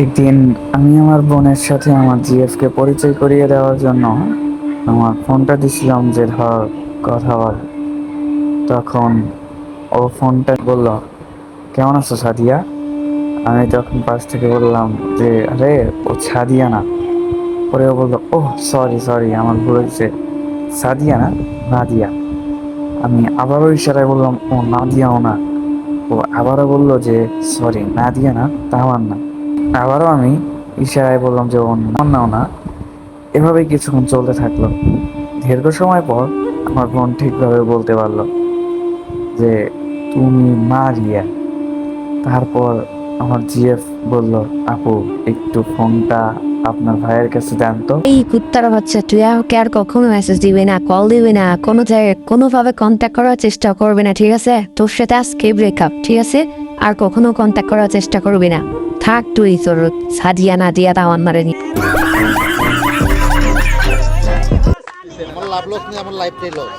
একদিন আমি আমার বোনের সাথে আমার জিএফকে পরিচয় করিয়ে দেওয়ার জন্য আমার ফোনটা দিছিলাম যে ধর কথা বল। তখন ও ফোনটা বলল, কেমন আছো সাদিয়া? আমি তখন পাশ থেকে বললাম যে আরে ও সাদিয়া না। পরে ও বললো, ওহ সরি সরি, আমার ভুল হয়েছে, সাদিয়া না, নাদিয়া। আমি আবারও ইশারায় বললাম, ও নাদিয়াও না। ও আবারও বললো যে সরি, নাদিয়া না, তামান না। আবারও আমি ইশারায় বললাম যে ও নাও না। এভাবেই কিছুক্ষণ চলতে থাকলো। দীর্ঘ সময় পর আমার বোন ঠিকভাবে বলতে পারলো যে তুমি মারিয়া। তারপর আমার জিএফ বলল, আপু একটু ফোনটা আপনার ভাইয়ের কাছে দেন তো। এই কুত্তার বাচ্চা, তুই আমাকে আর কখনো মেসেজ দিবি না, কল দিবি না, কোনো জায়গায় কোনোভাবে কন্ট্যাক্ট করার চেষ্টা করবি না, ঠিক আছে? তোর সাথে আজকে ব্রেকআপ, ঠিক আছে? আর কখনো কন্ট্যাক্ট করার চেষ্টা করবি না। থাক তুই তোর সাদিয়া না দিয়া তাওয়ান মারে নি। আমার লাভ লস নেই, আমার লাইফটাই লস।